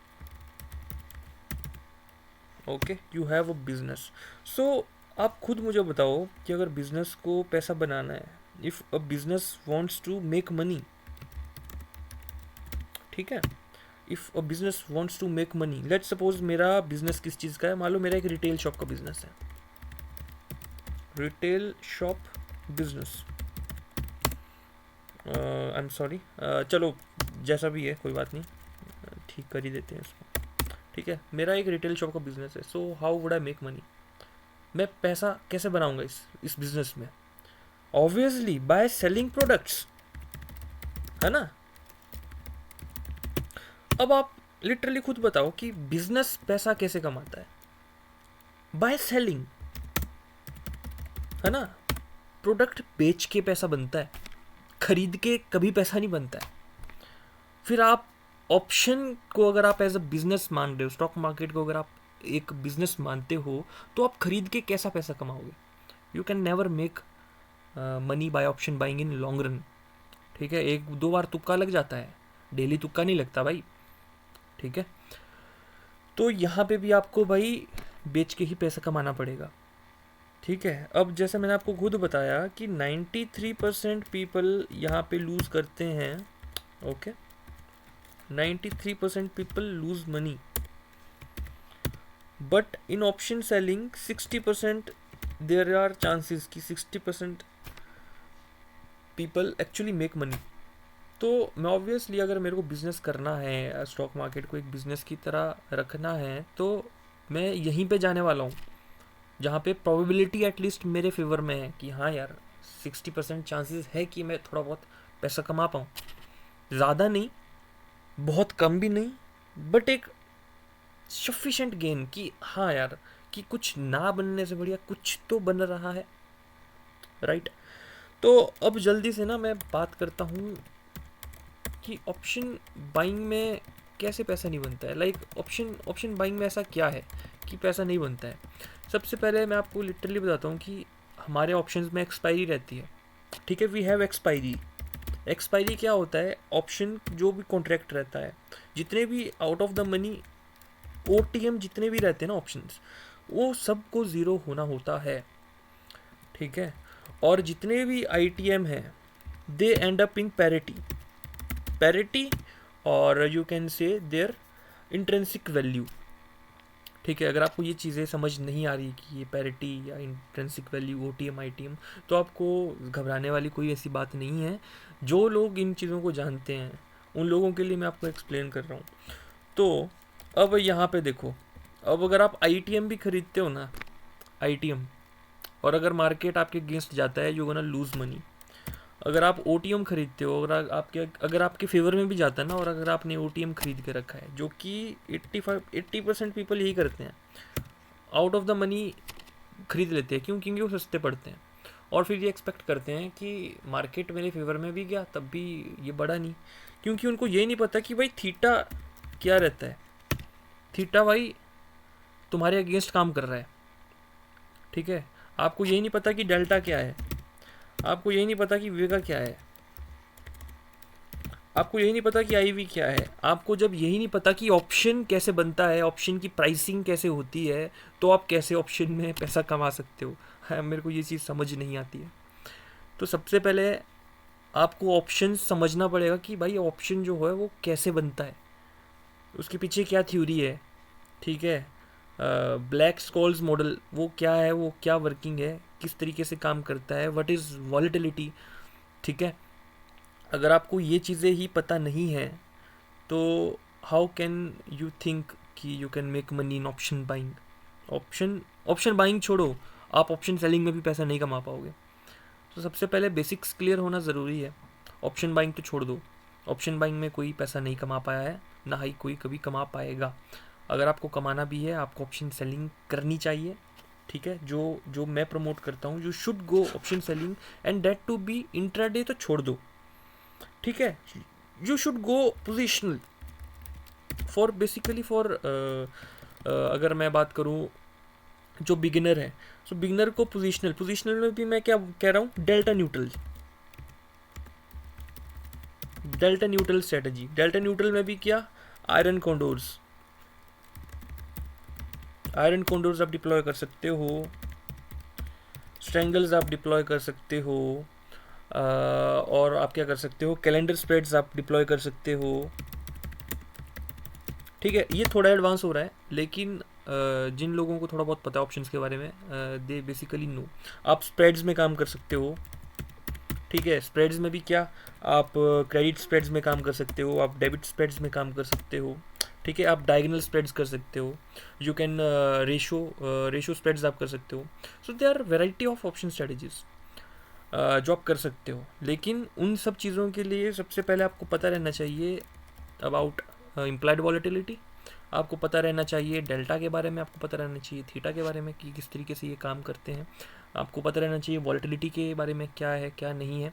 [SPEAKER 1] Okay, you have a business. So आप खुद मुझे बताओ कि अगर बिजनेस को पैसा बनाना है, if a business wants to make money, ठीक है, if a business wants to make money, let's suppose मेरा बिजनेस किस चीज़ का है, मान लो मेरा एक रिटेल शॉप का बिजनेस है, retail shop business, I am sorry, चलो जैसा भी है कोई बात नहीं, ठीक कर ही देते हैं इसको। ठीक है, मेरा एक रिटेल शॉप का बिजनेस है। So how would I make money, मैं पैसा कैसे बनाऊंगा इस बिजनेस में? ऑब्वियसली बाय सेलिंग प्रोडक्ट्स, है ना। अब आप लिटरली खुद बताओ कि बिजनेस पैसा कैसे कमाता है? बाय सेलिंग, है ना। प्रोडक्ट बेच के पैसा बनता है, खरीद के कभी पैसा नहीं बनता है। फिर आप ऑप्शन को अगर आप एज अ बिजनेस मान रहे हो, स्टॉक मार्केट को अगर आप एक बिजनेस मानते हो, तो आप खरीद के कैसा पैसा कमाओगे? You can never make money by option buying in long run. ठीक है, एक दो बार तुक्का लग जाता है, डेली तुक्का नहीं लगता भाई। ठीक है, तो यहाँ पे भी आपको भाई बेच के ही पैसा कमाना पड़ेगा। ठीक है, अब जैसे मैंने आपको खुद बताया कि 93% पीपल यहाँ पे लूज करते हैं। Okay, 93% people lose money, but in option selling 60% there are chances कि 60% पीपल एक्चुअली मेक मनी। तो मैं ऑब्वियसली अगर मेरे को बिजनेस करना है, स्टॉक मार्केट को एक बिजनेस की तरह रखना है, तो मैं यहीं पे जाने वाला हूँ जहाँ पे प्रोबेबिलिटी एटलीस्ट मेरे फेवर में है कि हाँ यार 60% चांसेस है कि मैं थोड़ा बहुत पैसा कमा पाऊँ। ज़्यादा नहीं, बहुत कम भी नहीं, बट एक सफिशेंट गेन कि हाँ यार, कि कुछ ना बनने से बढ़िया कुछ तो बन रहा है, राइट। तो अब जल्दी से ना मैं बात करता हूँ कि ऑप्शन बाइंग में कैसे पैसा नहीं बनता है। लाइक ऑप्शन बाइंग में ऐसा क्या है कि पैसा नहीं बनता है? सबसे पहले मैं आपको लिटरली बताता हूँ कि हमारे ऑप्शंस में एक्सपायरी रहती है, ठीक है, वी हैव एक्सपायरी। एक्सपायरी क्या होता है? ऑप्शन जो भी कॉन्ट्रैक्ट रहता है, जितने भी out of the money OTM जितने भी रहते हैं ना ऑप्शंस, वो सबको ज़ीरो होना होता है, ठीक है। और जितने भी आईटीएम हैं they end up in parity, parity, और you can say their intrinsic value, ठीक है। अगर आपको ये चीज़ें समझ नहीं आ रही कि ये पैरिटी या इंट्रेंसिक वैल्यू ओटीएम आईटीएम, तो आपको घबराने वाली कोई ऐसी बात नहीं है। जो लोग इन चीज़ों को जानते हैं उन लोगों के लिए मैं आपको एक्सप्लेन कर रहा हूँ। तो अब यहाँ पे देखो, अब अगर आप आईटीएम भी खरीदते हो ना, आईटीएम, और अगर मार्केट आपके अगेंस्ट जाता है यू गोना लूज मनी। अगर आप ओटीएम खरीदते हो, अगर आपके फेवर में भी जाता है ना, और अगर आपने ओटीएम खरीद के रखा है, जो कि 80% पीपल यही करते हैं, आउट ऑफ द मनी खरीद लेते हैं। क्यों? क्योंकि वो सस्ते पड़ते हैं, और फिर ये एक्सपेक्ट करते हैं कि मार्केट मेरे फेवर में भी गया तब भी ये बढ़ा नहीं, क्योंकि उनको ये नहीं पता कि भाई थीटा क्या रहता है। थीटा भाई तुम्हारे अगेंस्ट काम कर रहा है, ठीक है। आपको यही नहीं पता कि डेल्टा क्या है, आपको यही नहीं पता कि वेगा क्या है, आपको यही नहीं पता कि आईवी क्या है। आपको जब यही नहीं पता कि ऑप्शन कैसे बनता है, ऑप्शन की प्राइसिंग कैसे होती है, तो आप कैसे ऑप्शन में पैसा कमा सकते हो? है, मेरे को ये चीज़ समझ नहीं आती है। तो सबसे पहले आपको ऑप्शन समझना पड़ेगा कि भाई ऑप्शन जो है वो कैसे बनता है, उसके पीछे क्या थ्योरी है, ठीक है। ब्लैक स्कॉल्स मॉडल वो क्या है, वो क्या वर्किंग है, किस तरीके से काम करता है, व्हाट इज़ वॉलेटिलिटी, ठीक है। अगर आपको ये चीज़ें ही पता नहीं है तो हाउ कैन यू थिंक कि you can make money in option buying? Option option buying छोड़ो, आप ऑप्शन सेलिंग में भी पैसा नहीं कमा पाओगे। तो सबसे पहले बेसिक्स क्लियर होना ज़रूरी है। ऑप्शन बाइंग तो छोड़ दो, ऑप्शन बाइंग में कोई पैसा नहीं कमा पाया है, ना ही कोई कभी कमा पाएगा। अगर आपको कमाना भी है आपको ऑप्शन सेलिंग करनी चाहिए, ठीक है। जो जो मैं प्रमोट करता हूँ, you should go option selling, and that to be intraday तो छोड़ दो, ठीक है। You should go positional for basically for अगर मैं बात करूँ जो बिगिनर है, सो बिगिनर को पोजिशनल, पोजिशनल में भी मैं क्या कह रहा हूँ, delta neutral, delta neutral strategy. Delta neutral में भी क्या, आयरन कॉन्डोर्स, आयरन कॉन्डोर्स आप डिप्लॉय कर सकते हो, स्ट्रेंगल्स आप डिप्लॉय कर सकते हो, और आप क्या कर सकते हो, कैलेंडर स्प्रेड्स आप डिप्लॉय कर सकते हो, ठीक है। ये थोड़ा एडवांस हो रहा है, लेकिन जिन लोगों को थोड़ा बहुत पता है ऑप्शंस के बारे में, दे बेसिकली नो। आप स्प्रेड्स में काम कर सकते हो, ठीक है। स्प्रेड्स में भी क्या, आप क्रेडिट स्प्रेड्स में काम कर सकते हो, आप डेबिट स्प्रेड्स में काम कर सकते हो, ठीक है। आप डायगोनल स्प्रेड्स कर सकते हो, यू कैन रेशो स्प्रेड्स आप कर सकते हो। So they are variety of option strategies जो आप कर सकते हो। लेकिन उन सब चीज़ों के लिए सबसे पहले आपको पता रहना चाहिए अबाउट इम्प्लाइड वॉलेटिलिटी, आपको पता रहना चाहिए डेल्टा के बारे में, आपको पता रहना चाहिए थीटा के बारे में कि किस तरीके से ये काम करते हैं, आपको पता रहना चाहिए वॉलेटिलिटी के बारे में क्या है क्या नहीं है।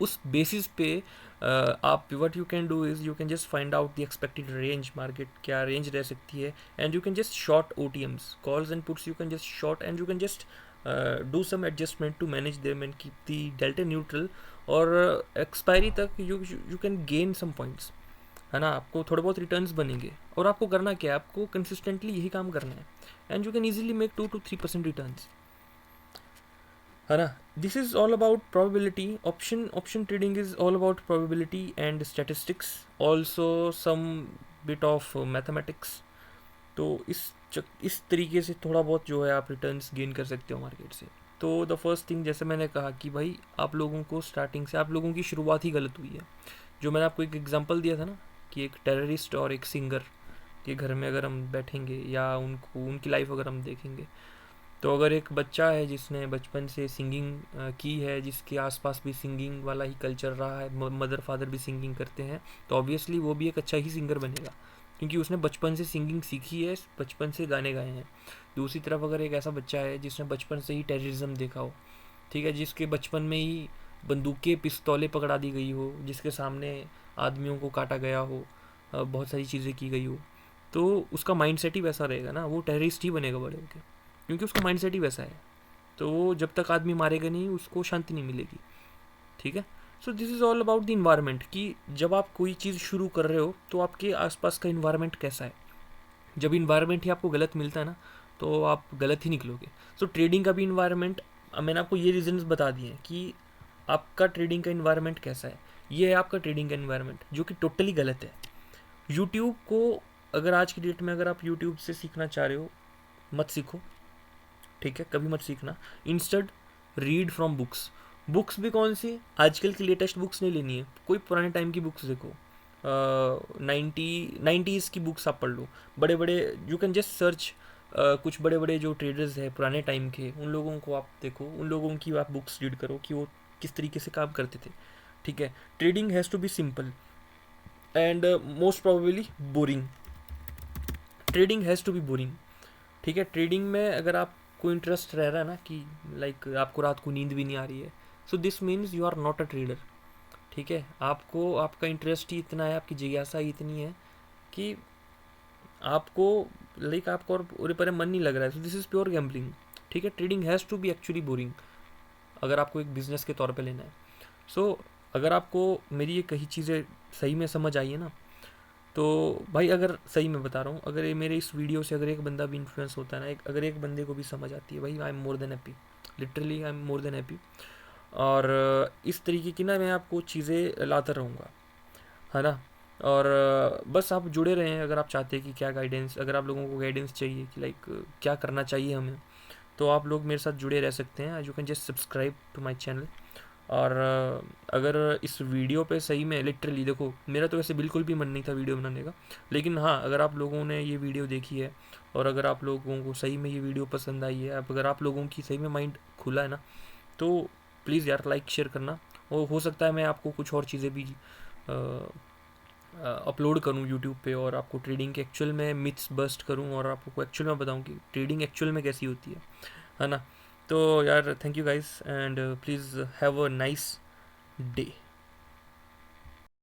[SPEAKER 1] उस बेसिस पे आप what you can do is you can just find out the expected range, market क्या रेंज रह सकती है, and you can just short OTMs, calls and puts, you can just short and you can just do some adjustment to manage them and keep the delta neutral. और expiry तक you can gain some points, है ना। आपको थोड़े बहुत returns बनेंगे, और आपको करना क्या है, आपको कंसिस्टेंटली यही काम करना है, and you can easily make 2 to 3% returns, है ना। This is all about probability. Option trading is all about probability and statistics, also some bit of mathematics. तो इस तरीके से थोड़ा बहुत जो है आप रिटर्न्स गेन कर सकते हो मार्केट से। तो द फर्स्ट थिंग, जैसे मैंने कहा कि भाई आप लोगों को स्टार्टिंग से, आप लोगों की शुरुआत ही गलत हुई है। जो मैंने आपको एक एग्जांपल दिया था ना, कि एक टेररिस्ट और एक सिंगर के घर में अगर हम बैठेंगे या उनको उनकी लाइफ अगर हम देखेंगे, तो अगर एक बच्चा है जिसने बचपन से सिंगिंग की है, जिसके आसपास भी सिंगिंग वाला ही कल्चर रहा है, मदर फादर भी सिंगिंग करते हैं, तो ऑब्वियसली वो भी एक अच्छा ही सिंगर बनेगा, क्योंकि उसने बचपन से सिंगिंग सीखी है, बचपन से गाने गाए हैं। दूसरी तरफ अगर एक ऐसा बच्चा है जिसने बचपन से ही टेररिज्म देखा हो, ठीक है, जिसके बचपन में ही बंदूकें पिस्तौलें पकड़ा दी गई हो, जिसके सामने आदमियों को काटा गया हो, बहुत सारी चीज़ें की गई हो, तो उसका माइंड सेट ही वैसा रहेगा ना, वो टेररिस्ट ही बनेगा बड़े होके। क्योंकि उसका माइंडसेट ही वैसा है। तो जब तक आदमी मारेगा नहीं उसको शांति नहीं मिलेगी, ठीक है। So this is all about the environment, कि जब आप कोई चीज़ शुरू कर रहे हो तो आपके आसपास का इन्वायरमेंट कैसा है। जब इन्वायरमेंट ही आपको गलत मिलता है ना, तो आप गलत ही निकलोगे। सो ट्रेडिंग का भी इन्वायरमेंट, मैंने आपको ये रीजंस बता दिए हैं कि आपका ट्रेडिंग का इन्वायरमेंट कैसा है। ये है आपका ट्रेडिंग का इन्वायरमेंट, जो कि टोटली गलत है। यूट्यूब को, अगर आज की डेट में अगर आप यूट्यूब से सीखना चाह रहे हो, मत सीखो, ठीक है, कभी मत सीखना। Instead read from books. Books भी कौन सी, आजकल की लेटेस्ट बुक्स नहीं लेनी है, कोई पुराने टाइम की बुक्स देखो। 90s की बुक्स आप पढ़ लो। बड़े बड़े, यू कैन जस्ट सर्च, कुछ बड़े बड़े जो ट्रेडर्स हैं पुराने टाइम के, उन लोगों को आप देखो, उन लोगों की आप बुक्स रीड करो कि वो किस तरीके से काम करते थे, ठीक है। Trading has to be simple and most probably boring. Trading has to be boring, ठीक है। ट्रेडिंग में अगर आपको इंटरेस्ट रह रहा है ना, कि लाइक आपको रात को नींद भी नहीं आ रही है, so this means you are not a trader, ठीक है। आपको, आपका इंटरेस्ट ही इतना है, आपकी जिज्ञासा ही इतनी है कि आपको, लाइक आपको और पर मन नहीं लग रहा है, so this is pure gambling, ठीक है। Trading has to be actually boring अगर आपको एक बिजनेस के तौर पे लेना है। सो अगर आपको मेरी ये कही चीज़ें सही में समझ आई है ना, तो भाई, अगर सही मैं बता रहा हूँ, अगर ये मेरे इस वीडियो से अगर एक बंदा भी इन्फ्लुएंस होता है ना, अगर एक बंदे को भी समझ आती है, भाई I am more than happy, literally I am more than happy. और इस तरीके की ना मैं आपको चीज़ें लाता रहूँगा, है ना। और बस आप जुड़े रहें, अगर आप चाहते हैं कि क्या गाइडेंस, अगर आप लोगों को गाइडेंस चाहिए कि लाइक क्या करना चाहिए हमें, तो आप लोग मेरे साथ जुड़े रह सकते हैं। You can just subscribe to my channel. और अगर इस वीडियो पे सही में लिटरली देखो, मेरा तो वैसे बिल्कुल भी मन नहीं था वीडियो बनाने का, लेकिन हाँ, अगर आप लोगों ने ये वीडियो देखी है और अगर आप लोगों को सही में ये वीडियो पसंद आई है, अब अगर आप लोगों की सही में माइंड खुला है ना, तो प्लीज़ यार लाइक शेयर करना। और हो सकता है मैं आपको कुछ और चीज़ें भी अपलोड करूँ यूट्यूब पे, और आपको ट्रेडिंग के एक्चुअल में मिथ्स बस्ट करूँ, और आपको एक्चुअल में बताऊँ कि ट्रेडिंग एक्चुअल में कैसी होती है ना। तो यार, thank you guys, and please have a nice day.